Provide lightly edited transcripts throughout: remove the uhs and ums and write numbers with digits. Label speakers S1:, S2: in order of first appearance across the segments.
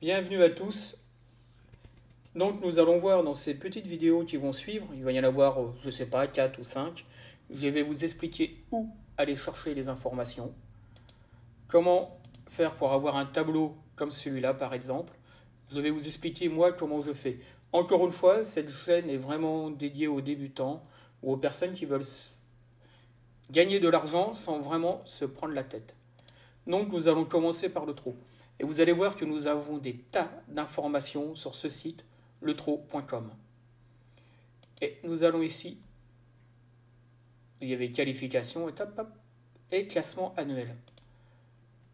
S1: Bienvenue à tous. Donc nous allons voir dans ces petites vidéos qui vont suivre, il va y en avoir, je sais pas, 4 ou 5. Je vais vous expliquer où aller chercher les informations, comment faire pour avoir un tableau comme celui-là par exemple. Je vais vous expliquer moi comment je fais. Encore une fois, cette chaîne est vraiment dédiée aux débutants ou aux personnes qui veulent gagner de l'argent sans vraiment se prendre la tête. Donc nous allons commencer par le trot. Et vous allez voir que nous avons des tas d'informations sur ce site, letrot.com. Et nous allons ici, il y avait qualification, et classement annuel.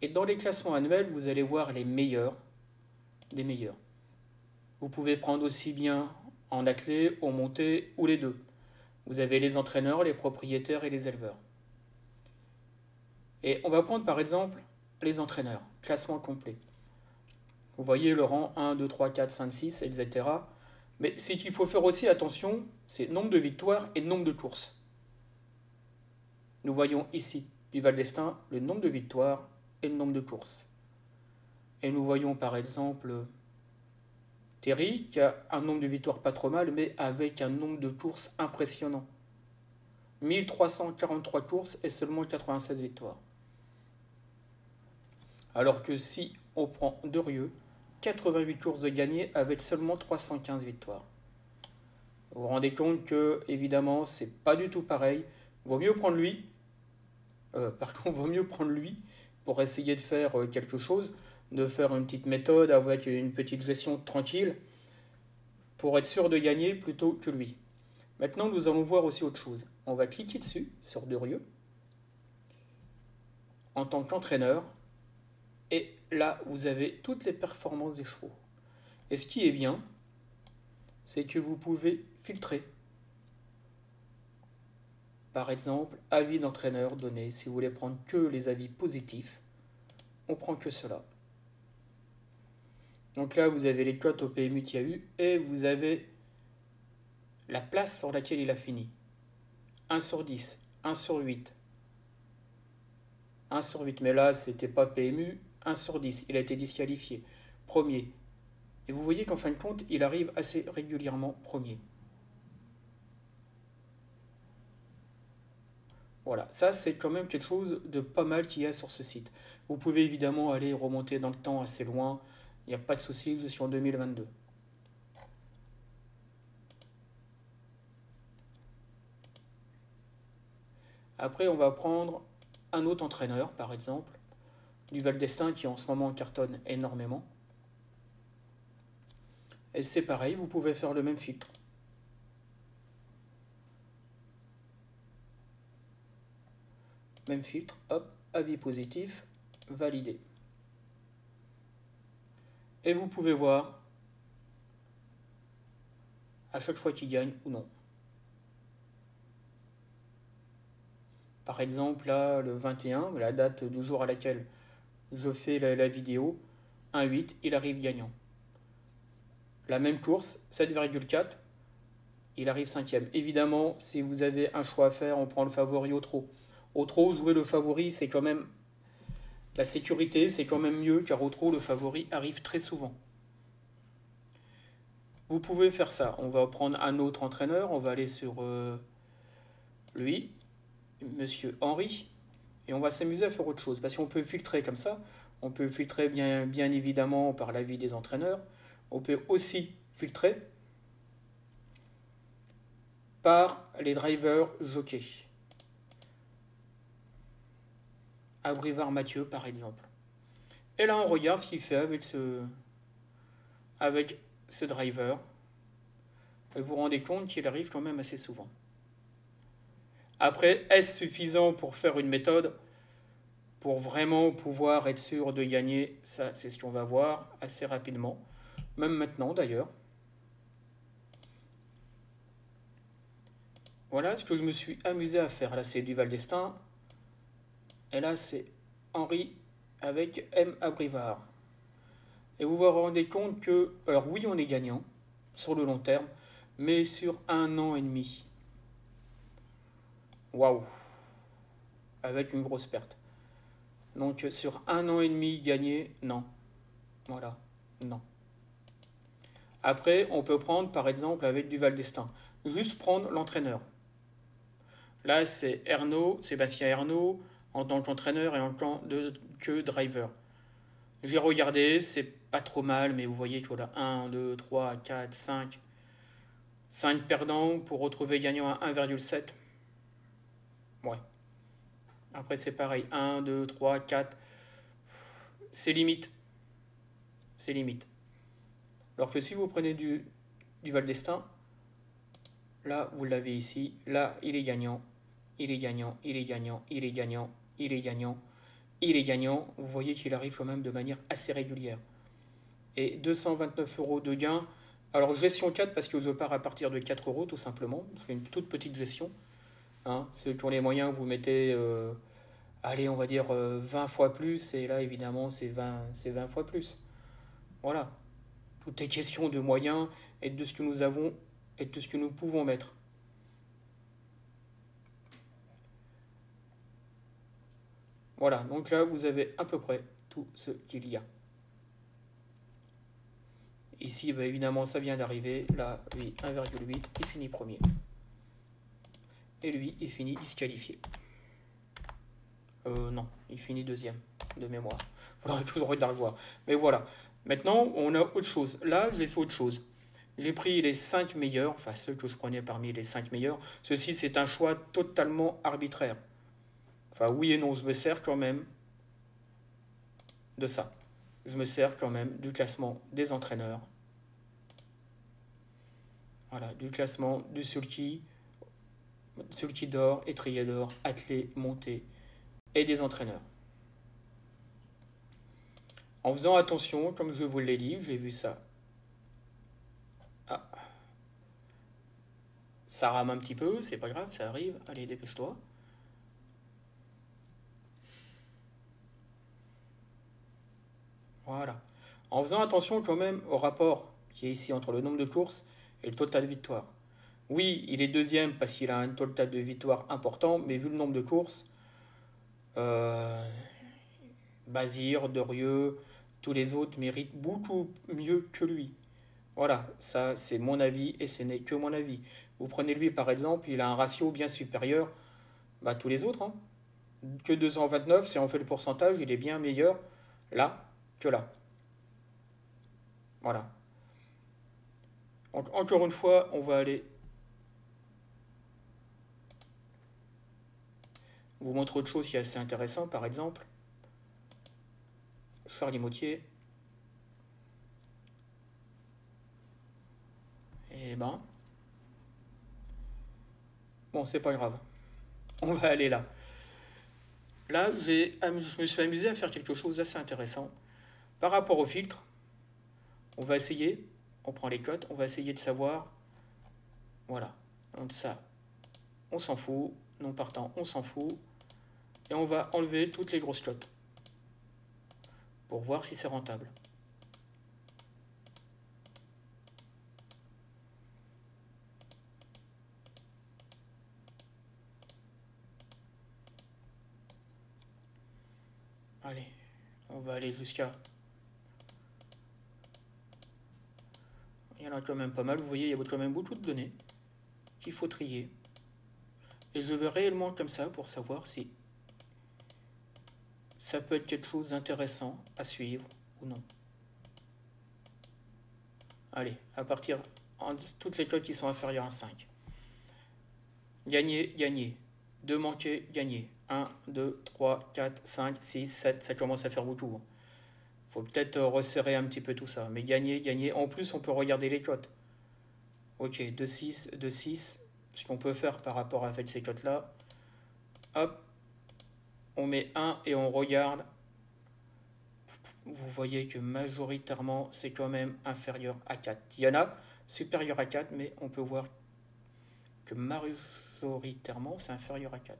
S1: Et dans les classements annuels, vous allez voir les meilleurs des meilleurs. Vous pouvez prendre aussi bien en athlée, en montée ou les deux. Vous avez les entraîneurs, les propriétaires et les éleveurs. Et on va prendre par exemple les entraîneurs, classement complet. Vous voyez le rang 1, 2, 3, 4, 5, 6, etc. Mais ce qu'il faut faire aussi attention, c'est nombre de victoires et nombre de courses. Nous voyons ici, du Val d'Estaing, le nombre de victoires et le nombre de courses. Et nous voyons par exemple Terry, qui a un nombre de victoires pas trop mal, mais avec un nombre de courses impressionnant. 1343 courses et seulement 96 victoires. Alors que si on prend Derieux, 88 courses de gagnées avec seulement 315 victoires. Vous vous rendez compte que, évidemment, c'est pas du tout pareil. Vaut mieux prendre lui, vaut mieux prendre lui pour essayer de faire quelque chose, de faire une petite méthode avec une petite gestion tranquille, pour être sûr de gagner plutôt que lui. Maintenant, nous allons voir aussi autre chose. On va cliquer dessus, sur Derieux, en tant qu'entraîneur, et là, vous avez toutes les performances des chevaux. Et ce qui est bien, c'est que vous pouvez filtrer. Par exemple, avis d'entraîneur donné. Si vous voulez prendre que les avis positifs, on prend que cela. Donc là, vous avez les cotes au PMU qu'il y a eu et vous avez la place sur laquelle il a fini. 1 sur 10, 1 sur 8. 1 sur 8, mais là, c'était pas PMU. 1 sur 10, il a été disqualifié. Premier. Et vous voyez qu'en fin de compte, il arrive assez régulièrement premier. Voilà, ça c'est quand même quelque chose de pas mal qu'il y a sur ce site. Vous pouvez évidemment aller remonter dans le temps assez loin, il n'y a pas de souci, je suis en 2022. Après, on va prendre un autre entraîneur, par exemple, du Val d'Estaing qui en ce moment cartonne énormément. Et c'est pareil, vous pouvez faire le même filtre. Même filtre, hop, avis positif, validé. Et vous pouvez voir à chaque fois qu'il gagne ou non. Par exemple, là, le 21, la date du jour à laquelle je fais la vidéo, 1,8, il arrive gagnant. La même course, 7,4, il arrive cinquième. Évidemment, si vous avez un choix à faire, on prend le favori au trot. Au trot, jouer le favori, c'est quand même la sécurité, c'est quand même mieux, car au trot, le favori arrive très souvent. Vous pouvez faire ça. On va prendre un autre entraîneur, on va aller sur lui, Monsieur Henry, et on va s'amuser à faire autre chose. Parce qu'on peut filtrer comme ça, on peut filtrer bien évidemment par l'avis des entraîneurs, on peut aussi filtrer par les drivers jockeys. Abrivard Mathieu par exemple. Et là on regarde ce qu'il fait avec ce driver. Et vous vous rendez compte qu'il arrive quand même assez souvent. Après, est-ce suffisant pour faire une méthode pour vraiment pouvoir être sûr de gagner? Ça, c'est ce qu'on va voir assez rapidement. Même maintenant d'ailleurs. Voilà ce que je me suis amusé à faire. Là, c'est du Val d'Estaing. Et là, c'est Henri avec M. Abrivard. Et vous vous rendez compte que, alors oui, on est gagnant sur le long terme, mais sur 1 an et demi. Waouh! Avec une grosse perte. Donc sur 1 an et demi gagné, non. Voilà. Non. Après, on peut prendre par exemple avec du Val d'Estaing. Juste prendre l'entraîneur. Là, c'est Ernaud, Sébastien Ernaud, en tant qu'entraîneur et en tant que driver. J'ai regardé, c'est pas trop mal, mais vous voyez que voilà, 1, 2, 3, 4, 5. 5 perdants pour retrouver gagnant à 1,7. Ouais. Après, c'est pareil. 1, 2, 3, 4. C'est limite. C'est limite. Alors que si vous prenez du Val d'Estaing, là, vous l'avez ici. Là, il est gagnant. Il est gagnant. Il est gagnant. Il est gagnant. Il est gagnant. Il est gagnant. Vous voyez qu'il arrive quand même de manière assez régulière. Et 229 euros de gain. Alors, gestion 4 parce que je pars à partir de 4 euros tout simplement. Je fais une toute petite gestion. Hein. Ceux qui ont les moyens, vous mettez, allez, on va dire 20 fois plus. Et là, évidemment, c'est 20 fois plus. Voilà. Tout est question de moyens et de ce que nous avons et de ce que nous pouvons mettre. Voilà, donc là, vous avez à peu près tout ce qu'il y a. Ici, bah, évidemment, ça vient d'arriver. Là, lui, 1,8, il finit premier. Et lui, il finit disqualifié. Non, il finit deuxième, de mémoire. Il faudrait toujours regarder le voir. Mais voilà. Maintenant, on a autre chose. Là, j'ai fait autre chose. J'ai pris les 5 meilleurs, enfin ceux que je prenais parmi les 5 meilleurs. Ceci, c'est un choix totalement arbitraire. Enfin, oui et non, je me sers quand même de ça. Je me sers quand même du classement des entraîneurs. Voilà, du classement du sulky d'or, étrier d'or, attelé, monté et des entraîneurs. En faisant attention, comme je vous l'ai dit, j'ai vu ça. Ah, ça rame un petit peu, c'est pas grave, ça arrive. Allez, dépêche-toi. Voilà. En faisant attention quand même au rapport qui est ici entre le nombre de courses et le total de victoires. Oui, il est deuxième parce qu'il a un total de victoires important, mais vu le nombre de courses, euh, Bazir, Dorieux, tous les autres méritent beaucoup mieux que lui. Voilà, ça c'est mon avis et ce n'est que mon avis. Vous prenez lui par exemple, il a un ratio bien supérieur à tous les autres. Hein. Que 229, si on fait le pourcentage, il est bien meilleur là que là. Voilà. Donc, encore une fois, on va aller vous montrer autre chose qui est assez intéressant, par exemple. Charlie Mautier. Eh ben. Bon, c'est pas grave. On va aller là. Là, je me suis amusé à faire quelque chose d'assez intéressant. Par rapport au filtre, on va essayer, on prend les cotes, on va essayer de savoir, voilà, donc ça, on s'en fout, non partant, on s'en fout, et on va enlever toutes les grosses cotes pour voir si c'est rentable. Allez, on va aller jusqu'à... Il y en a quand même pas mal, vous voyez, il y a quand même beaucoup de données qu'il faut trier. Et je veux réellement comme ça pour savoir si ça peut être quelque chose d'intéressant à suivre ou non. Allez, à partir de toutes les cotes qui sont inférieures à 5. Gagner, gagner. 2 manqués, gagner. 1, 2, 3, 4, 5, 6, 7, ça commence à faire beaucoup. Faut peut-être resserrer un petit peu tout ça. Mais gagner, gagner. En plus, on peut regarder les cotes. Ok, 2, 6, 2, 6. Ce qu'on peut faire par rapport à ces cotes-là. Hop. On met 1 et on regarde. Vous voyez que majoritairement, c'est quand même inférieur à 4. Il y en a supérieur à 4, mais on peut voir que majoritairement, c'est inférieur à 4.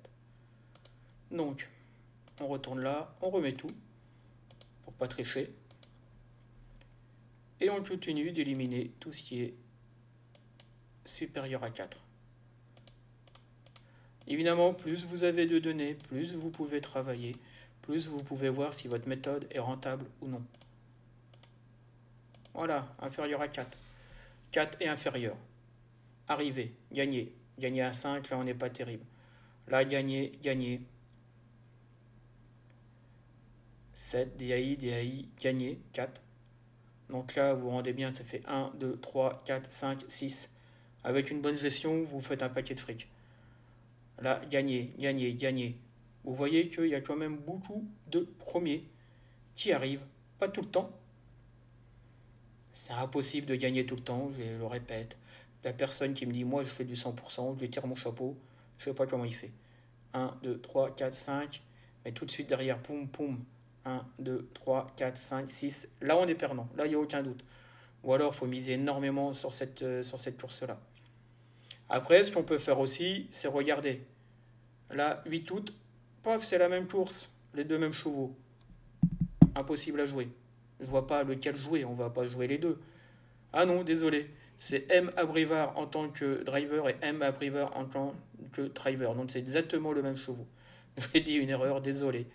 S1: Donc, on retourne là, on remet tout, pour pas tricher. Et on continue d'éliminer tout ce qui est supérieur à 4. Évidemment, plus vous avez de données, plus vous pouvez travailler, plus vous pouvez voir si votre méthode est rentable ou non. Voilà, inférieur à 4. 4 et inférieur. Arrivé, gagné. Gagné à 5, là on n'est pas terrible. Là, gagné, gagné. 7, DAI, DAI, gagné, 4. Donc là, vous vous rendez bien, ça fait 1, 2, 3, 4, 5, 6. Avec une bonne gestion, vous faites un paquet de fric. Là, gagné, gagné, gagné. Vous voyez qu'il y a quand même beaucoup de premiers qui arrivent. Pas tout le temps. C'est impossible de gagner tout le temps, je le répète. La personne qui me dit, moi je fais du 100%, je lui tire mon chapeau, je ne sais pas comment il fait. 1, 2, 3, 4, 5. Mais tout de suite derrière, poum, poum. 1, 2, 3, 4, 5, 6. Là, on est perdant. Là, il n'y a aucun doute. Ou alors, il faut miser énormément sur cette course-là. Après, ce qu'on peut faire aussi, c'est regarder. Là, 8 août, paf, c'est la même course. Les deux mêmes chevaux. Impossible à jouer. Je vois pas lequel jouer. On va pas jouer les deux. Ah non, désolé. C'est M. Abrivard en tant que driver et M. Abrivard en tant que driver. Donc, c'est exactement le même chevaux. J'ai dit une erreur, désolé.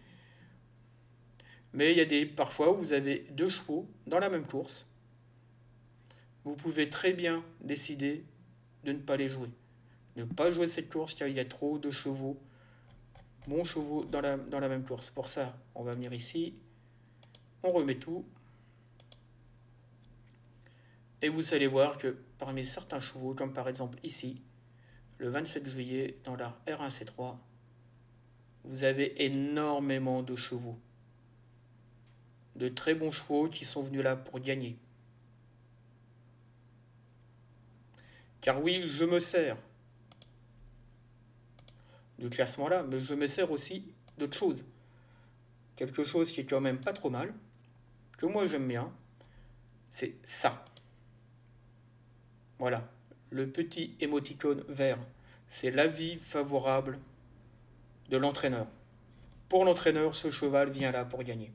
S1: Mais il y a parfois où vous avez deux chevaux dans la même course. Vous pouvez très bien décider de ne pas les jouer. Ne pas jouer cette course car il y a trop de chevaux, bons chevaux dans la même course. Pour ça, on va venir ici. On remet tout. Et vous allez voir que parmi certains chevaux, comme par exemple ici, le 27 juillet, dans la R1C3, vous avez énormément de chevaux. De très bons chevaux qui sont venus là pour gagner. Car oui, je me sers de classement-là, mais je me sers aussi d'autre chose. Quelque chose qui est quand même pas trop mal, que moi j'aime bien, c'est ça. Voilà, le petit émoticône vert. C'est l'avis favorable de l'entraîneur. Pour l'entraîneur, ce cheval vient là pour gagner.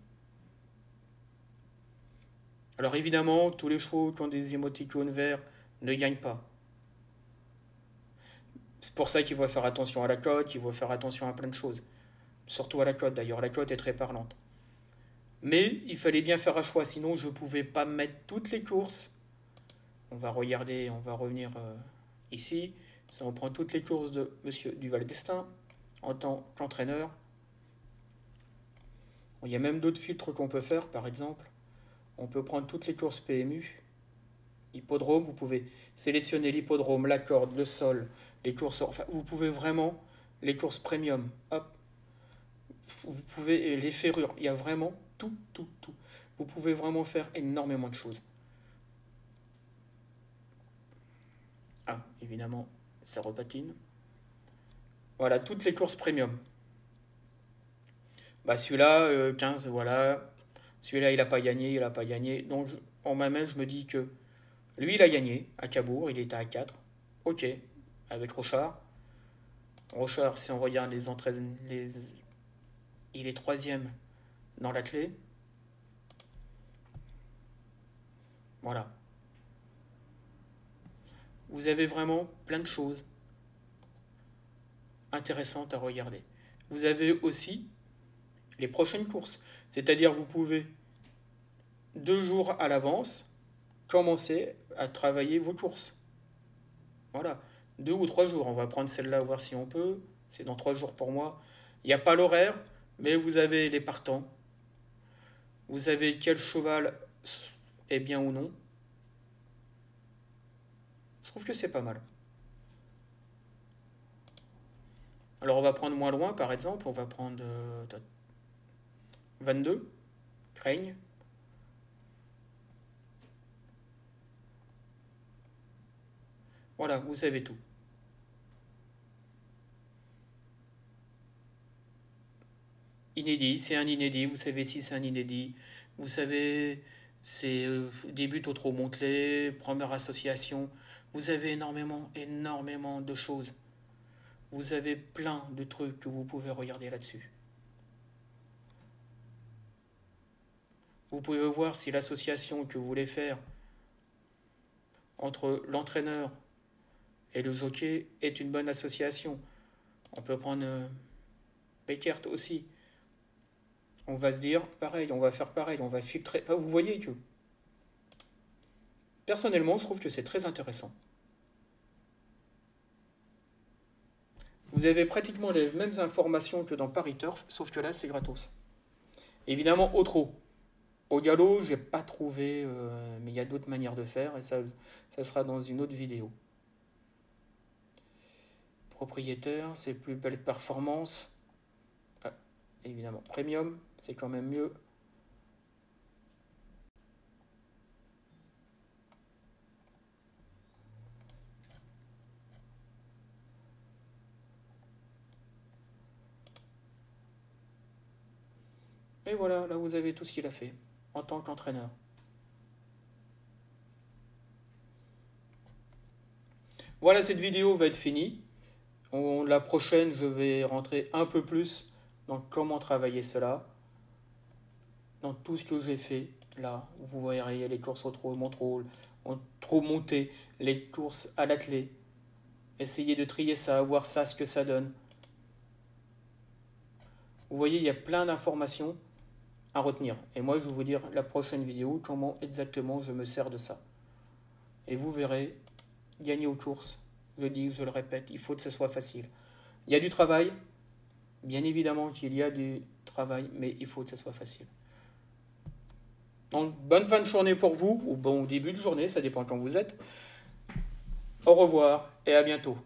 S1: Alors évidemment, tous les chevaux qui ont des émoticônes verts ne gagnent pas. C'est pour ça qu'il faut faire attention à la cote, il faut faire attention à plein de choses. Surtout à la cote d'ailleurs, la cote est très parlante. Mais il fallait bien faire un choix, sinon je ne pouvais pas mettre toutes les courses. On va regarder, on va revenir ici. Ça on prend toutes les courses de Monsieur Duval d'Estaing en tant qu'entraîneur. Il y a même d'autres filtres qu'on peut faire, par exemple. On peut prendre toutes les courses PMU. Hippodrome, vous pouvez sélectionner l'hippodrome, la corde, le sol, les courses. Enfin, vous pouvez vraiment les courses premium. Hop. Vous pouvez les ferrures. Il y a vraiment tout, tout, tout. Vous pouvez vraiment faire énormément de choses. Ah, évidemment, ça repatine. Voilà, toutes les courses premium. Bah celui-là, 15, voilà. Celui-là, il n'a pas gagné, il n'a pas gagné. Donc, en ma main, je me dis que lui, il a gagné à Cabourg, il était à 4. Ok, avec Rochard. Rochard, si on regarde les entrées, il est troisième dans la clé. Voilà. Vous avez vraiment plein de choses intéressantes à regarder. Vous avez aussi les prochaines courses. C'est-à-dire, vous pouvez 2 jours à l'avance commencer à travailler vos courses. Voilà. 2 ou 3 jours. On va prendre celle-là, voir si on peut. C'est dans 3 jours pour moi. Il n'y a pas l'horaire, mais vous avez les partants. Vous savez quel cheval est bien ou non. Je trouve que c'est pas mal. Alors on va prendre moins loin, par exemple. On va prendre 22. Craigne. Voilà, vous savez tout. Inédit, c'est un inédit. Vous savez si c'est un inédit. Vous savez, c'est début au trop Montelet, première association. Vous avez énormément, énormément de choses. Vous avez plein de trucs que vous pouvez regarder là-dessus. Vous pouvez voir si l'association que vous voulez faire entre l'entraîneur et le jockey est une bonne association. On peut prendre Beckert aussi. On va se dire pareil, on va faire pareil, on va filtrer. Enfin, vous voyez que Personnellement, je trouve que c'est très intéressant. Vous avez pratiquement les mêmes informations que dans Paris Turf, sauf que là, c'est gratos. Évidemment, au trot. Au galop, j'ai pas trouvé, mais il y a d'autres manières de faire, et ça sera dans une autre vidéo. Propriétaire, c'est plus belle performance. Ah, évidemment, premium, c'est quand même mieux. Et voilà, là vous avez tout ce qu'il a fait en tant qu'entraîneur. Voilà, cette vidéo va être finie. La prochaine, je vais rentrer un peu plus dans comment travailler cela, dans tout ce que j'ai fait. Là, vous verrez les courses au trot, mon trot monté, les courses à l'attelé. Essayez de trier ça, voir ça, ce que ça donne. Vous voyez, il y a plein d'informations à retenir. Et moi, je vais vous dire la prochaine vidéo, comment exactement je me sers de ça. Et vous verrez, gagner aux courses, je dis, je le répète, il faut que ce soit facile. Il y a du travail, bien évidemment qu'il y a du travail, mais il faut que ce soit facile. Donc, bonne fin de journée pour vous, ou bon début de journée, ça dépend quand vous êtes. Au revoir et à bientôt.